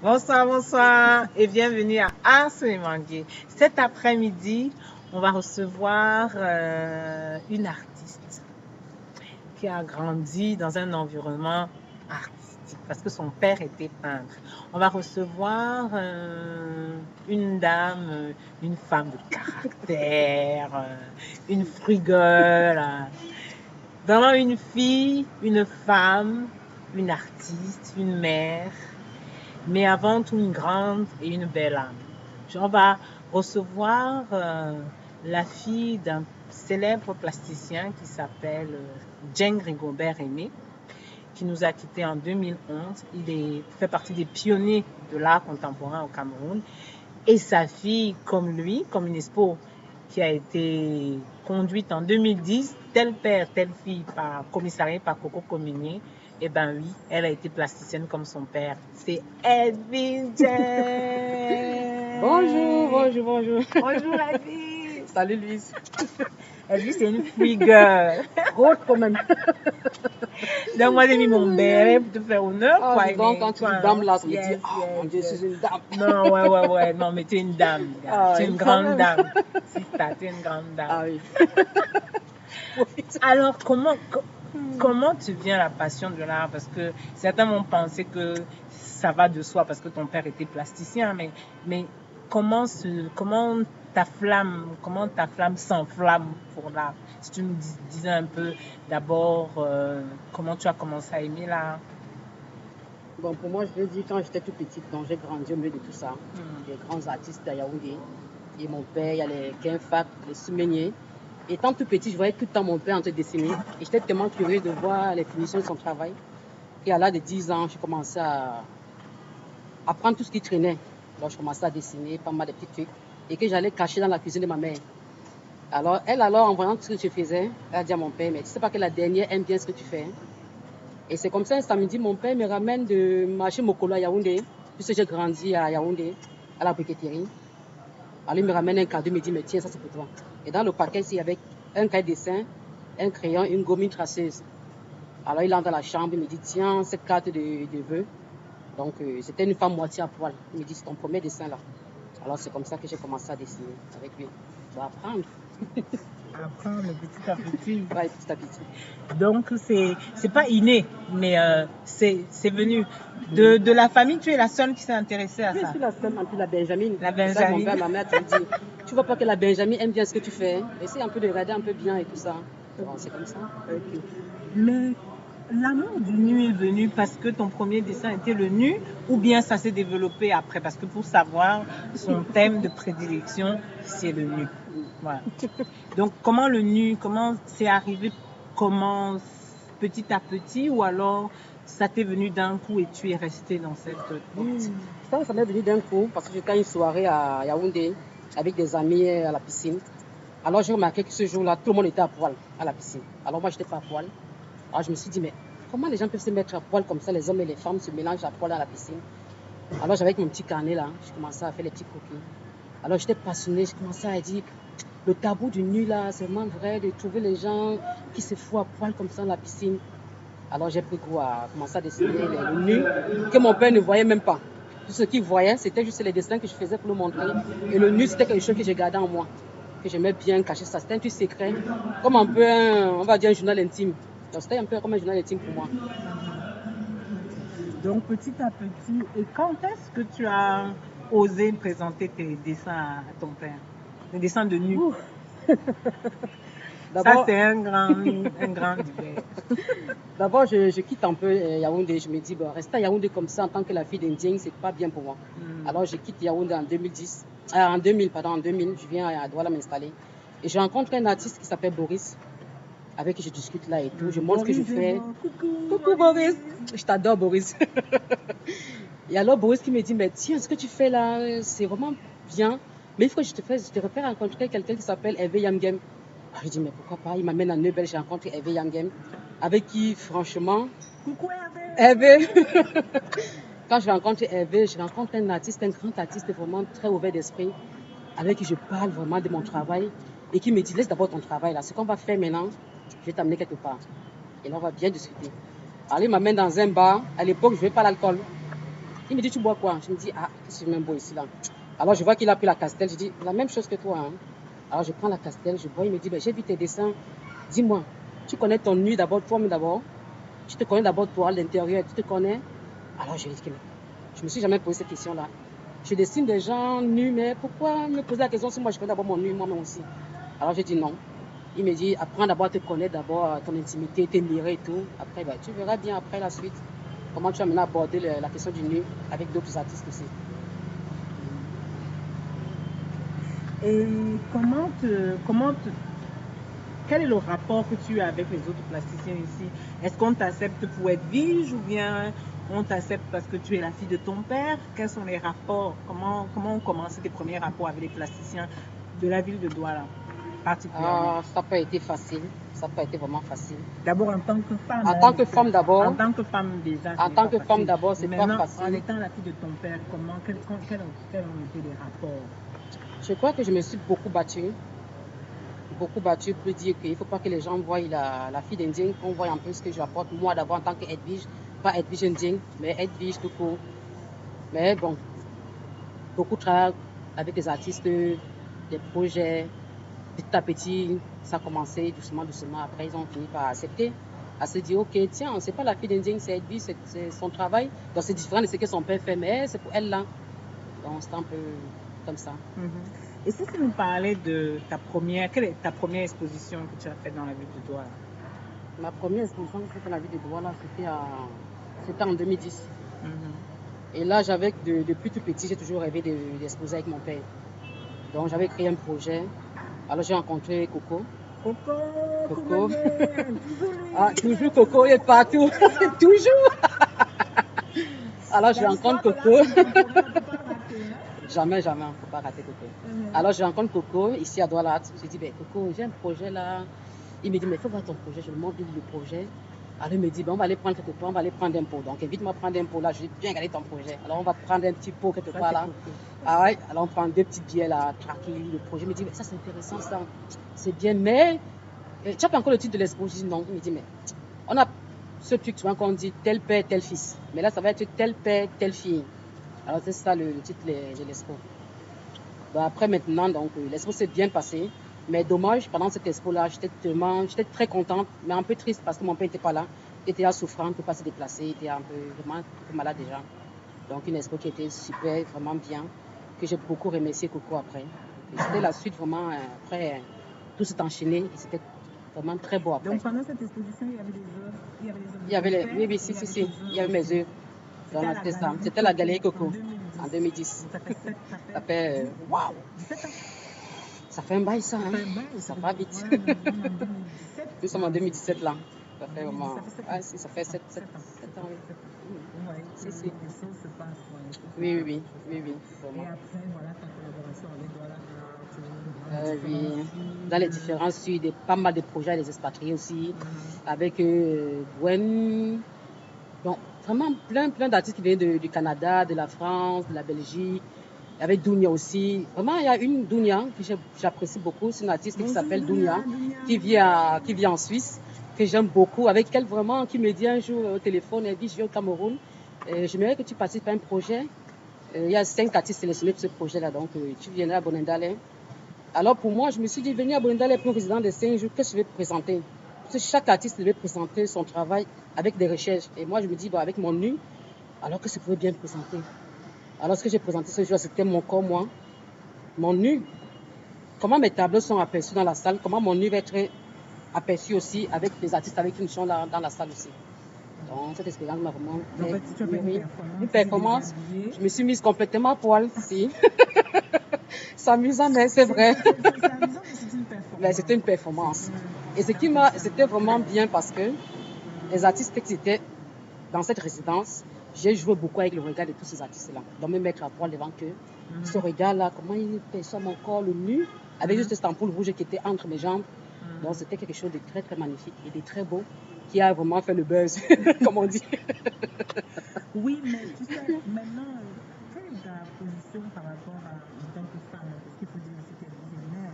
Bonsoir, bonsoir et bienvenue à Ars et Manguier. Cet après-midi, on va recevoir une artiste qui a grandi dans un environnement artistique parce que son père était peintre. On va recevoir une dame, une femme de caractère, une frigueule, vraiment une fille, une femme, une artiste, une mère, mais avant tout une grande et une belle âme. On va recevoir la fille d'un célèbre plasticien qui s'appelle Dieng Rigobert Aimé, qui nous a quittés en 2011. Il fait partie des pionniers de l'art contemporain au Cameroun. Et sa fille, comme lui, comme une expo qui a été conduite en 2010, tel père, telle fille, commissariée par Coco Cominier. Eh ben oui, elle a été plasticienne comme son père. C'est Edwin Dieng. Bonjour. Bonjour Edwin. Salut Louise. Edwin, c'est une free girl. Haute quand même. Donc moi j'ai mis mon béret pour te faire honneur. Donc quand tu dis dame là, ça me dit, mon Dieu, je suis une dame. Non, ouais. Non, mais tu es une dame. Tu es une grande dame. C'est ça, tu es une grande dame. Ah oui. Alors, comment tu viens à la passion de l'art? Parce que certains vont penser que ça va de soi parce que ton père était plasticien, mais comment ta flamme s'enflamme pour l'art? Si tu nous disais un peu d'abord comment tu as commencé à aimer l'art. Bon, pour moi, je veux dire, quand j'étais tout petite, donc j'ai grandi au milieu de tout ça. Les grands artistes à Yaoundé. Et mon père, il y a les Kenfak, les Soumeniers. Étant tout petit, je voyais tout le temps mon père en train de dessiner. Et j'étais tellement curieuse de voir les finitions de son travail. Et à l'âge de 10 ans, j'ai commencé à apprendre tout ce qui traînait. Donc, je commençais à dessiner pas mal de petits trucs. Et que j'allais cacher dans la cuisine de ma mère. Alors, en voyant ce que je faisais, elle a dit à mon père, mais tu sais pas que la dernière aime bien ce que tu fais. Et c'est comme ça, un samedi, mon père me ramène de marché Mokolo à Yaoundé, puisque j'ai grandi à Yaoundé, à la briqueterie. Alors, il me ramène un cadeau, il me dit, mais tiens, ça c'est pour toi. Et dans le paquet, il y avait un cahier de dessin, un crayon, une gomme, une traceuse. Alors, il entre dans la chambre, il me dit, tiens, cette carte de vœux. Donc, c'était une femme moitié à poil. Il me dit, c'est ton premier dessin là. Alors, c'est comme ça que j'ai commencé à dessiner avec lui. Je dois apprendre. Apprendre petit à petit. Ouais, petit à petit. Donc, c'est pas inné, mais c'est venu. De la famille, tu es la seule qui s'est intéressée à ça. Je suis la seule, en plus la Benjamine. La Benjamine. Ça, mon père, ma mère te dit, tu vois pas que la Benjamine aime bien ce que tu fais. Essaye un peu de regarder un peu bien et tout ça. Bon, c'est comme ça. Okay. Mais l'amour du nu est venu parce que ton premier dessin était le nu ou bien ça s'est développé après? Parce que pour savoir, son thème de prédilection, c'est le nu. Voilà. Donc, comment le nu, comment c'est arrivé, comment petit à petit ou alors ça t'est venu d'un coup et tu es resté dans cette optique? Ça m'est venu d'un coup parce que j'étais à une soirée à Yaoundé avec des amis à la piscine. Alors j'ai remarqué que ce jour-là, tout le monde était à poil à la piscine. Alors moi, j'étais pas à poil. Alors je me suis dit, mais comment les gens peuvent se mettre à poil comme ça, les hommes et les femmes se mélangent à poil dans la piscine? Alors j'avais mon petit carnet là, je commençais à faire les petits croquis. Alors j'étais passionnée, je commençais à dire, le tabou du nu là, c'est vraiment vrai de trouver les gens qui se foutent à poil comme ça dans la piscine. Alors j'ai pris goût à commencer à dessiner le nu que mon père ne voyait même pas. Tout ce qu'il voyait, c'était juste les dessins que je faisais pour le montrer. Et le nu, c'était quelque chose que j'ai gardé en moi, que j'aimais bien cacher ça. C'était un truc secret, comme un peu on va dire un journal intime. Donc c'était un peu comme un journal intime pour moi. Donc petit à petit, et quand est-ce que tu as osé présenter tes dessins à ton père? Des dessins de nu. Ça, c'est un grand duel. D'abord, je quitte un peu Yaoundé. Je me dis, bon, rester à Yaoundé comme ça en tant que la fille d'Indien, c'est pas bien pour moi. Alors, je quitte Yaoundé en 2000, je viens à Douala m'installer. Et je rencontre un artiste qui s'appelle Boris, avec qui je discute là et tout. Je montre ce que je fais. Coucou Boris. Je t'adore Boris. Et alors Boris qui me dit, mais tiens, ce que tu fais là, c'est vraiment bien. Mais il faut que je te refais rencontrer quelqu'un qui s'appelle Hervé Yamgem. Je dis, mais pourquoi pas? Il m'amène à Neubel, j'ai rencontré Hervé Yamgem, avec qui, franchement... Coucou Hervé. Quand je rencontre Hervé, je rencontre un artiste, un grand artiste vraiment très ouvert d'esprit, avec qui je parle vraiment de mon travail, et qui me dit, laisse d'abord ton travail là. Ce qu'on va faire maintenant, je vais t'amener quelque part. Et là, on va bien discuter. Alors, il m'amène dans un bar. À l'époque, je ne veux pas l'alcool. Il me dit, tu bois quoi? Je me dis, ah, qu'est-ce que je bois ici là? Alors je vois qu'il a pris la Castel. Je dis, la même chose que toi. Hein. Alors je prends la Castel, je bois. Il me dit, ben, j'ai vu tes dessins. Dis-moi, tu connais ton nu d'abord, toi-même d'abord? Tu te connais d'abord toi, l'intérieur, tu te connais? Alors je lui dis, je me suis jamais posé cette question-là. Je dessine des gens nus, mais pourquoi me poser la question si moi je connais d'abord mon nu, moi-même aussi? Alors j'ai dit non. Il me dit, apprends d'abord à te connaître, d'abord ton intimité, tes mirets et tout. Après, ben, tu verras bien après la suite comment tu vas maintenant aborder la question du nu avec d'autres artistes aussi. Et quel est le rapport que tu as avec les autres plasticiens ici? Est-ce qu'on t'accepte pour être vige ou bien on t'accepte parce que tu es la fille de ton père? Quels sont les rapports? Comment ont commencé tes premiers rapports avec les plasticiens de la ville de Douala, particulièrement? Ça n'a pas été facile. Ça n'a pas été vraiment facile. D'abord en tant que femme. En tant que femme d'abord. En tant que femme déjà. En tant que femme d'abord, c'est pas facile. En étant la fille de ton père, quels ont été les rapports? Je crois que je me suis beaucoup battue. Beaucoup battue pour dire qu'il ne faut pas que les gens voient la fille d'Indien, qu'on voit un peu ce que je apporte moi d'abord en tant qu'Edwige, pas Edwige Indien, mais Edwige tout court. Mais bon, beaucoup de travail avec des artistes, des projets, petit à petit, ça a commencé doucement, doucement. Après, ils ont fini par accepter, à se dire, ok, tiens, c'est pas la fille d'Indien, c'est Edwige, c'est son travail. Donc c'est différent de ce que son père fait, mais c'est pour elle là. Donc c'est un peu comme ça. Et si tu nous parlais de quelle est ta première exposition que tu as faite dans la ville de Douala? Ma première exposition que j'ai faite dans la ville de Douala, c'était en 2010. Et là, depuis tout petit, j'ai toujours rêvé d'exposer avec mon père. Donc j'avais créé un projet. Alors j'ai rencontré Coco. Coco. Ah, toujours Coco est partout. Toujours. Alors je rencontre Coco. Jamais, on ne peut pas rater Coco. Alors je rencontre Coco ici à Douala. Je dis, ben, Coco, j'ai un projet là. Il me dit, mais il faut voir ton projet. Je lui montre le projet. Alors il me dit, ben, on va aller prendre quelque part, on va aller prendre un pot. Donc invite-moi à prendre un pot là. Je vais bien regarder ton projet. Alors on va prendre un petit pot quelque part là. Ah ouais, alors on prend 2 petits billets là, tranquille. Le projet me dit, mais ça c'est intéressant, ça. C'est bien, mais tu n'as pas encore le titre de l'expo. Je dis non. Il me dit, mais on a ce truc souvent qu'on dit tel père, tel fils. Mais là, ça va être tel père, telle fille. Alors c'est ça le titre de l'expo. Donc, après maintenant, donc l'expo s'est bien passée. Mais dommage, pendant cette expo-là, j'étais très contente, mais un peu triste parce que mon père n'était pas là. Il était là souffrant, il ne peut pas se déplacer, il était vraiment un peu malade déjà. Donc une expo qui était super, vraiment bien, que j'ai beaucoup remercié Coco après. C'était la suite vraiment, après, tout s'est enchaîné et c'était vraiment très beau après. Donc pendant cette exposition, il y avait des œuvres? Il y avait oui, si, il y avait mes œuvres. C'était la galerie Coco en 2010. Ça fait waouh! Ça fait un bail ça, hein? Ça va vite. Nous sommes en 2017 là. Ça fait vraiment. Ah si, ça fait 7 ans. Oui. Si. Les choses se passent. Oui. Vraiment. Et après, voilà ta collaboration avec Douala. Oui. Dans les différents sud, pas mal de projets avec les expatriés aussi. Avec Gwen. Bon, vraiment plein d'artistes qui viennent du Canada, de la France, de la Belgique. Il y avait Dounia aussi. Vraiment, il y a une Dounia que j'apprécie beaucoup. C'est une artiste qui s'appelle Dounia, qui vit en Suisse, que j'aime beaucoup, avec elle vraiment, qui me dit un jour au téléphone, elle dit, je vais au Cameroun. J'aimerais que tu participes à un projet. Il y a 5 artistes sélectionnés pour ce projet-là, donc tu viendras à Bonendale. Alors pour moi, je me suis dit, venir à Bonendale pour un résident de 5 jours, qu'est-ce que je vais présenter? Parce que chaque artiste devait présenter son travail avec des recherches. Et moi, je me dis, bah, avec mon nu, alors que je pouvais bien présenter. Alors, ce que j'ai présenté ce jour, c'était mon corps, moi. Mon nu. Comment mes tableaux sont aperçus dans la salle. Comment mon nu va être aperçu aussi avec les artistes avec qui nous sommes là dans la salle aussi. Donc, cette expérience m'a vraiment fait une performance. Je me suis mise complètement à poil ici. C'est amusant, mais c'est vrai. Mais c'était une performance. Et c'était vraiment bien parce que les artistes qui étaient dans cette résidence, j'ai joué beaucoup avec le regard de tous ces artistes-là. Donc, me mettre à poil devant eux. Ce regard-là, comment il perçoit mon corps, le nu, avec juste cette ampoule rouge qui était entre mes jambes. Donc, c'était quelque chose de très, très magnifique et de très beau, qui a vraiment fait le buzz, comme on dit. Oui, mais tu sais, maintenant, quelle est ta position par rapport à en tant que femme? Parce qu'il faut dire aussi qu'elle est mère.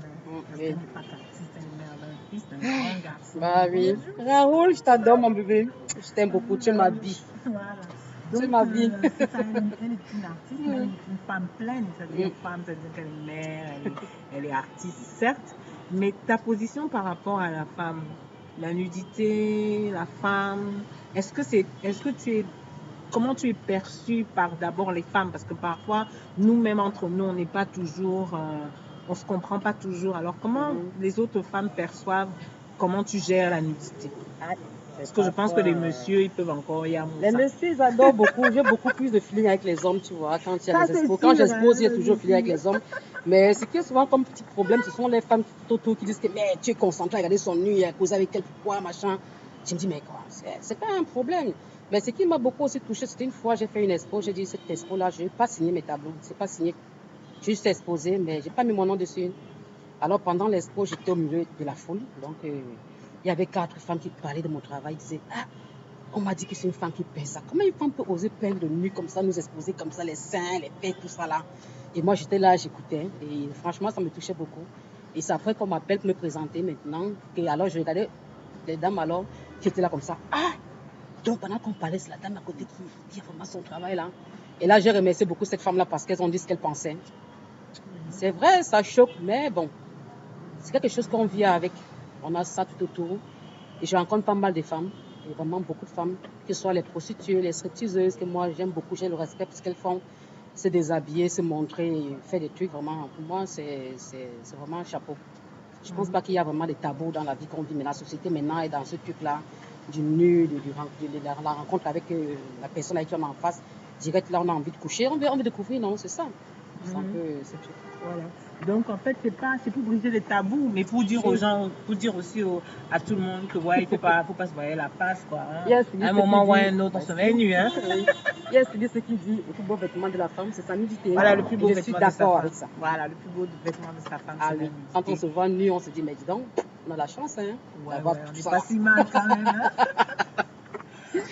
Parce qu'elle n'est pas qu'artiste, elle est mère d'un fils, d'un grand garçon. Bah oui. Raoul, je t'adore, mon bébé. Je t'aime beaucoup, tu m'habilles. Voilà. C'est ma vie. C'est ça, elle est une artiste, mais elle est une femme pleine. C'est-à-dire une femme, c'est-à-dire qu'elle est mère, elle est artiste, certes. Mais ta position par rapport à la femme, la nudité, la femme, est-ce que tu es, comment tu es perçue par d'abord les femmes? Parce que parfois, nous-mêmes entre nous, on n'est pas toujours, on se comprend pas toujours. Alors, comment les autres femmes perçoivent comment tu gères la nudité? Parce que je pense que les messieurs, ils peuvent encore y avoir Les ça. messieurs, ils adorent beaucoup. J'ai beaucoup plus de feeling avec les hommes, tu vois. Quand il y a Ça, les expos. c'est Quand sûr, j'expose, il y a hein, toujours feeling avec les hommes. Mais ce qui est souvent comme petit problème, ce sont les femmes autour qui disent que mais tu es concentré à regarder son nu, à causer avec quel poids, machin. Je me dis, mais quoi, c'est pas un problème. Mais ce qui m'a beaucoup aussi touché, c'était une fois, j'ai fait une expo, j'ai dit, cette expo-là, je n'ai pas signé mes tableaux. C'est pas signé. J'ai juste exposé, mais j'ai pas mis mon nom dessus. Alors pendant l'expo, j'étais au milieu de la foule. Donc, il y avait 4 femmes qui parlaient de mon travail. Ils disaient, ah, on m'a dit que c'est une femme qui peint ça. Comment une femme peut oser peindre de nu comme ça, nous exposer comme ça, les seins, les pets, tout ça là. Et moi, j'étais là, j'écoutais. Et franchement, ça me touchait beaucoup. Et c'est après qu'on m'appelle pour me présenter maintenant. Et alors, je regardais les dames alors qui étaient là comme ça. Ah! Donc, pendant qu'on parlait, c'est la dame à côté qui a vraiment son travail là. Et là, j'ai remercié beaucoup cette femme-là parce qu'elles ont dit ce qu'elles pensaient. C'est vrai, ça choque, mais bon, c'est quelque chose qu'on vit avec. On a ça tout autour. Et je rencontre pas mal de femmes. Et vraiment beaucoup de femmes, que ce soit les prostituées, les stripteaseuses, que moi j'aime beaucoup, j'ai le respect pour ce qu'elles font, se déshabiller, se montrer, faire des trucs, vraiment, pour moi c'est vraiment un chapeau. Je ne pense pas qu'il y a vraiment des tabous dans la vie qu'on vit, mais la société maintenant est dans ce truc-là, du nu, de la rencontre avec la personne avec qui on est en face, direct là on a envie de coucher, on veut découvrir, non, c'est ça. C'est un peu ce truc. Voilà. Donc en fait, c'est pour briser les tabous, mais pour dire aux gens, pour dire aussi à tout le monde que ouais, il faut pas se voiler la face quoi. Hein. Yes, à un moment ou à un autre, on se met nu. Hein. Yes, c'est ce qu'il dit. Le plus beau vêtement de la femme, c'est sa nudité. Voilà, le plus beau je vêtement suis de sa d'accord femme. avec ça. Voilà, le plus beau vêtement de sa femme, Ah c'est oui. la nudité. Quand on se voit nu, on se dit mais dis donc, on a la chance, hein. Ouais, d'avoir on tout n'est ça. pas si mal quand même. Hein.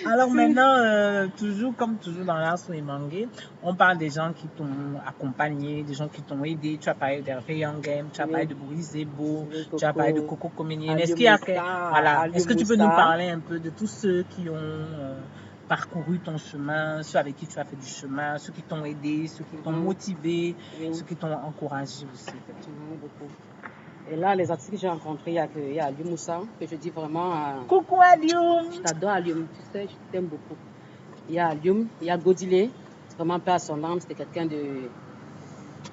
Alors maintenant, toujours comme toujours dans l'art sur les mangues, on parle des gens qui t'ont accompagné, des gens qui t'ont aidé. Tu as parlé d'Hervé Young Game, tu as parlé de Boris Zebo, tu as parlé de Coco Comenien. Est-ce qu'il y a voilà, est-ce que tu peux nous parler un peu de tous ceux qui ont parcouru ton chemin, ceux avec qui tu as fait du chemin, ceux qui t'ont aidé, ceux qui t'ont motivé, ceux qui t'ont encouragé aussi. Beaucoup. Et là, les artistes que j'ai rencontrés, il y a Aliou Moussa, que je dis vraiment. Coucou Aliou! Je t'adore Aliou, tu sais, je t'aime beaucoup. Il y a Aliou, il y a Godilé, vraiment pas à son âme, c'était quelqu'un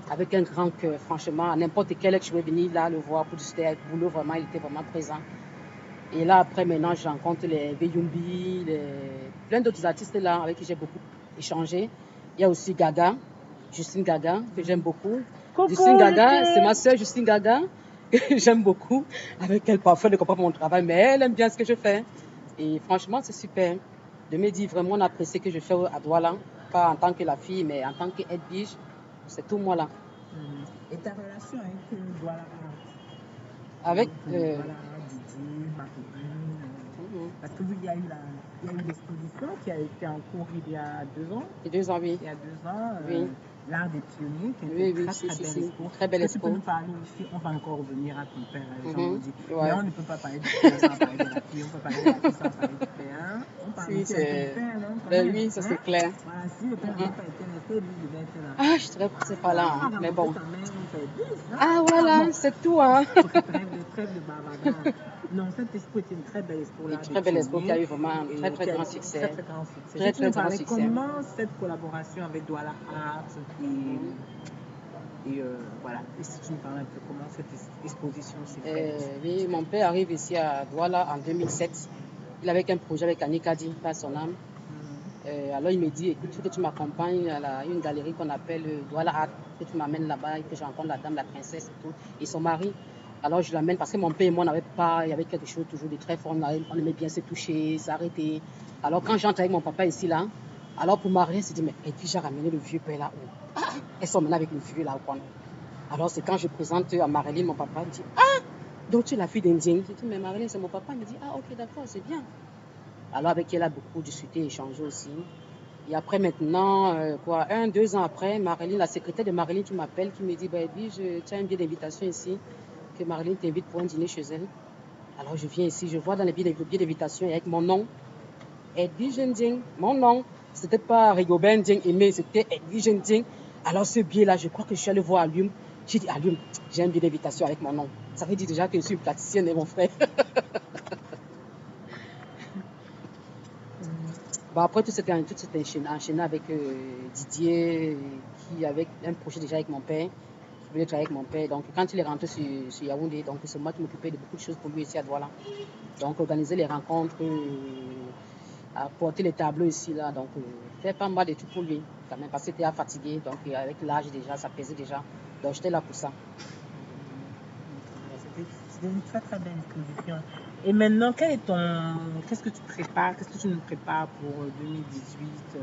avec un grand cœur, franchement, à n'importe quel je vais venir là le voir pour discuter avec boulot, vraiment, il était vraiment présent. Et là, après, maintenant, je rencontre les Beyumbi, plein d'autres artistes là avec qui j'ai beaucoup échangé. Il y a aussi Gaga, Justine Gaga, que j'aime beaucoup. Coucou, Justine Gaga, c'est ma soeur Justine Gaga, que j'aime beaucoup, avec elle parfois elle ne comprend pas mon travail, mais elle aime bien ce que je fais. Et franchement, c'est super de me dire vraiment on apprécie ce que je fais à Douala, pas en tant que la fille, mais en tant qu'Edwige, c'est tout moi là. Et ta relation avec Douala avec Didi, ma copine, parce qu'il y a eu l'exposition qui a été en cours il y a 2 ans. Il y a 2 ans, oui. Il y a 2 ans, oui. L'art des pionniers, qui est une très belle expo. Tu peux nous parler aussi, on va encore revenir à ton père, les gens ont dit. Mais on ne peut pas parler du père sans parler de la fille, on peut parler de la fille sans parler du père. On parle aussi de ton père, non? Ben oui, ça c'est clair. Voilà, si le père n'avait pas été resté, lui, il devait être là. Ah, je serais c'est pas là, hein, mais bon. Ah voilà, c'est tout, hein. Trêve de bavardage. Non, cette expo était une très belle expo. Une très belle expo qui a eu vraiment un très grand succès. Très grand succès. Comment cette collaboration avec Douala Art et voilà. Et si tu nous parles un peu comment cette exposition s'est faite. Oui, mon père arrive ici à Douala en 2007. Il avait un projet avec Annie Kadi, pas son âme. Alors il me dit, écoute, il faut que tu m'accompagnes à une galerie qu'on appelle Douala Art, que tu m'amènes là-bas et que je rencontre la dame, la princesse et tout, et son mari. Alors je l'amène parce que mon père et moi n'avait pas, il y avait quelque chose toujours de très fort, on aimait bien se toucher, s'arrêter. Alors quand j'entre avec mon papa ici là, alors pour marier, je dis mais et puis j'ai ramené le vieux père là où elles sont maintenant avec une fille là ou quoi. Alors c'est quand je présente à Marilyn, mon papa me dit ah donc tu es la fille d'Indien. Je dis mais Marilyn c'est mon papa, il me dit ah ok d'accord c'est bien. Alors avec elle a beaucoup discuté, échangé aussi. Et après maintenant, 2 ans après, Marilyn, la secrétaire de Marilyn qui m'appelle, qui me dit bah Edwige, tu as un billet d'invitation ici. Que Marilyn t'invite pour un dîner chez elle. Alors je viens ici, je vois dans les billets d'invitation avec mon nom. Edwige Nding, mon nom. C'était pas Rigobert Ndiaye Aimé, c'était Edwige Ndiaye. Alors ce billet-là, je crois que je suis allée voir Allume. J'ai dit, Allume, j'ai un billet d'invitation avec mon nom. Ça veut dire déjà que je suis une plasticienne et mon frère. Bon, après, tout s'était enchaîné avec Didier, qui avait un projet déjà avec mon père. Je voulais travailler avec mon père. Donc, quand il est rentré sur Yaoundé, donc c'est moi qui m'occupais de beaucoup de choses pour lui ici à Douala. Donc, organiser les rencontres, apporter les tableaux ici, là. Donc, faire pas mal de tout pour lui, quand même, parce qu'il était fatigué. Donc, avec l'âge déjà, ça pesait déjà. Donc, j'étais là pour ça. C'était une très très belle exposition. Et maintenant, qu'est-ce que tu prépares? Qu'est-ce que tu nous prépares pour 2018,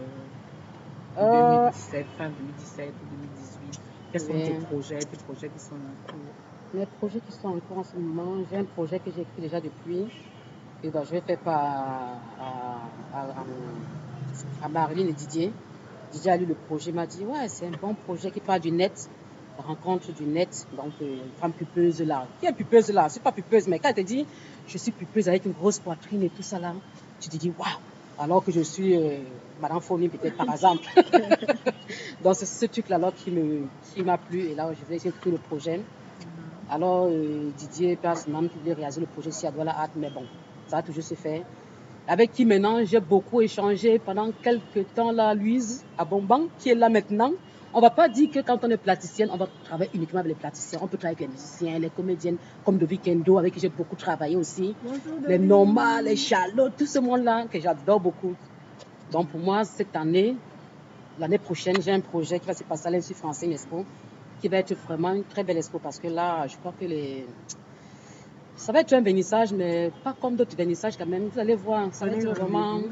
2017, fin 2017 ou 2018? Quels sont tes projets qui sont en cours? Mes projets qui sont en cours en ce moment, j'ai un projet que j'ai écrit déjà depuis. Et ben, je vais faire à Marilyn et Didier. Didier a lu le projet, m'a dit, ouais, c'est un bon projet qui parle du net, la rencontre du net, donc femme pupeuse là. Qui est pupeuse là? C'est pas pupeuse, mais quand elle te dit, je suis pupeuse avec une grosse poitrine et tout ça là, tu te dis, waouh! Alors que je suis Madame Fournier, peut-être par exemple. Donc c'est ce truc-là qui m'a plu, et là, je vais essayer de créer le projet. Alors, Didier, personnellement, qui voulait réaliser le projet ici à Douala Art, mais bon, ça va toujours se faire. Avec qui maintenant, j'ai beaucoup échangé pendant quelques temps là, Louise à Bomban, qui est là maintenant. On ne va pas dire que quand on est plasticienne, on va travailler uniquement avec les plasticiens. On peut travailler avec les musiciens, les comédiennes, comme de Weekendo, avec qui j'ai beaucoup travaillé aussi. Bonjour, les Norma, les Charlotte, tout ce monde-là que j'adore beaucoup. Donc pour moi, cette année, l'année prochaine, j'ai un projet qui va se passer à l'Institut français, une expo, qui va être vraiment une très belle expo, parce que là, je crois que ça va être un vernissage, mais pas comme d'autres vernissages quand même. Vous allez voir, ça va être vraiment...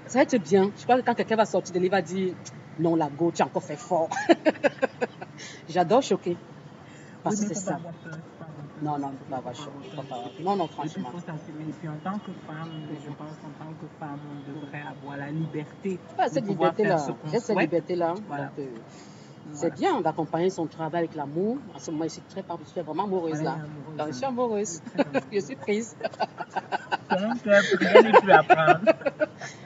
Ça va être bien. Je crois que quand quelqu'un va sortir de livre, il va dire non, la go, tu as encore fait fort. J'adore choquer. Parce que c'est ça. Non, non, il ne faut pas avoir choc. Non, franchement. Il faut s'assumer. Et puis en tant que femme, je pense qu'en tant que femme, on devrait avoir la liberté. Cette liberté-là. J'ai cette liberté-là. Voilà. C'est bien d'accompagner son travail avec l'amour. En ce moment, je suis vraiment amoureuse là. Donc, je suis amoureuse. Je suis prise. Rien n'est plus à prendre.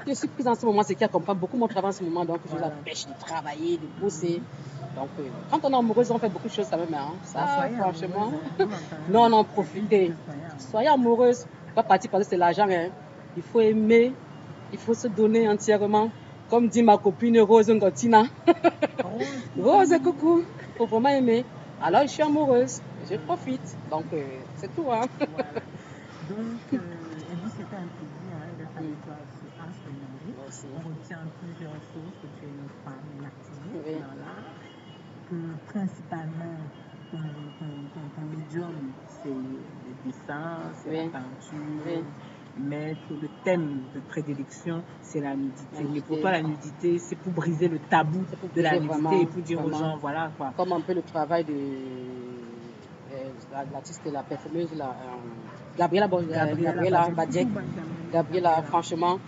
Je suis prise en ce moment, c'est qui accompagne beaucoup mon travail en ce moment. Donc, je la pêche de travailler, de bosser. Donc, quand on est amoureuse, on fait beaucoup de choses quand même. Hein. Ça, franchement. Non, profitez. Soyez amoureuse. Pas partir parce que c'est l'argent. Hein. Il faut aimer. Il faut se donner entièrement. Comme dit ma copine Rose Ngotina. Rose, coucou. Il faut vraiment aimer. Alors, je suis amoureuse. Je profite. Donc, c'est tout. Hein. Voilà. Donc, c'était un plaisir d'être avec toi sur Ars. On retient plusieurs choses, que tu es une femme, une activiste dans l'art, que principalement ton médium, c'est le dessin, c'est la peinture, mais que le thème de prédilection, c'est la nudité. Mais pour toi, la nudité, c'est pour briser le tabou de la nudité et pour dire aux gens, voilà quoi. Comme un peu le travail de l'artiste, la performeuse, Gabriela Badiek. Gabriela, franchement,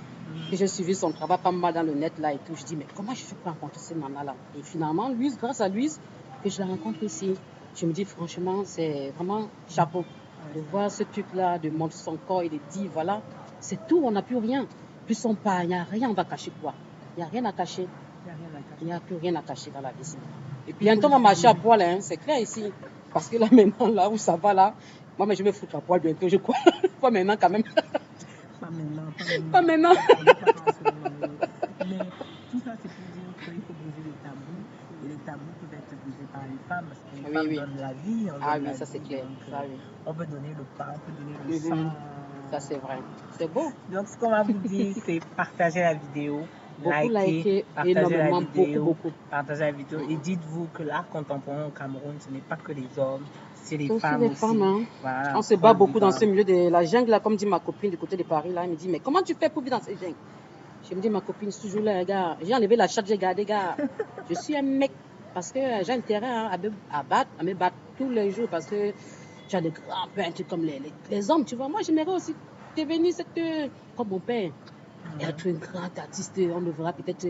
j'ai suivi son travail pas mal dans le net là et tout. Je dis, mais comment je fais pour rencontrer cette nana-là? Et finalement, Louise, grâce à Louise, que je la rencontre ici, je me dis, franchement, c'est vraiment chapeau. De voir ce truc-là, de montrer son corps et de dire, voilà, c'est tout, on n'a plus rien. Plus son pas, il n'y a rien, on va cacher quoi? Il n'y a rien à cacher. Il n'y a plus rien à cacher dans la vie. Et puis, bientôt, on va marcher à poil, hein, c'est clair ici. Parce que là, maintenant, là où ça va, là, moi, mais je vais foutre à poil bientôt, je crois. Pas maintenant, quand même. Pas maintenant. Mais tout ça, c'est pour dire qu'il faut briser les tabous. Et les tabous peuvent être brisés par les femmes, parce que les femmes donnent la vie. Ça c'est clair. On peut donner le pain, on peut donner le sang. Ça c'est vrai. C'est beau. Donc, ce qu'on va vous dire, c'est partager la vidéo. Liker, partager la vidéo, beaucoup. Partagez la vidéo et dites-vous que l'art contemporain au Cameroun, ce n'est pas que les hommes, c'est les femmes aussi. Les femmes, hein. Voilà, on se bat beaucoup dans ce milieu de la jungle, là, comme dit ma copine du côté de Paris, là, elle me dit, mais comment tu fais pour vivre dans cette jungle? Je me dis, ma copine, c'est toujours là, gars. J'ai enlevé la chatte, j'ai gardé, gars. Je suis un mec, parce que j'ai intérêt à me battre tous les jours, parce que j'ai des grands peintres comme les hommes, tu vois. Moi, j'aimerais aussi devenir comme mon père. Être un grand artiste, on me verra peut-être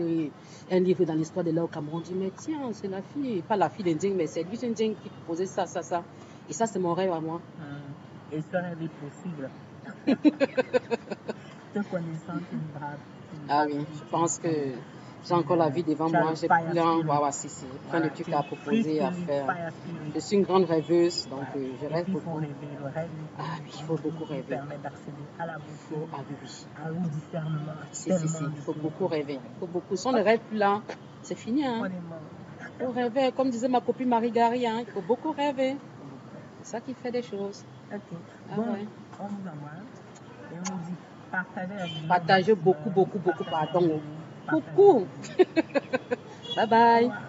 un livre dans l'histoire de l'art au Cameroun. On dit, mais tiens, c'est la fille, pas la fille d'Indien, mais c'est lui d'Indien qui posait ça. Et ça, c'est mon rêve à moi. Et ça rêve est possible. Te connaissant, tu me braves. Ah oui, je pense que J'ai encore la vie devant Tu as moi, le j'ai fire plein, spirit. voilà, si, plein Voilà, de trucs tu es à free proposer, à spirit, faire. fire spirit. Je suis une grande rêveuse, donc Voilà. je Et rêve puis il faut beaucoup. rêver. Le rêve, Ah oui, il faut beaucoup nous rêver. permet d'accéder à la beauté, Ah oui, oui. au discernement, à Si, tellement il de faut choses. beaucoup rêver. Il faut beaucoup. Si on ne rêve plus là, c'est fini. On Hein. est mort. Il faut rêver. Comme disait ma copine Marie-Gary, hein, il faut beaucoup rêver. C'est ça qui fait des choses. Ok. Ah Bon, ouais. on vous embrasse et on vous dit partagez la vidéo. Partagez beaucoup, beaucoup, beaucoup. Pardon. Beaucoup. Bye bye. Au revoir.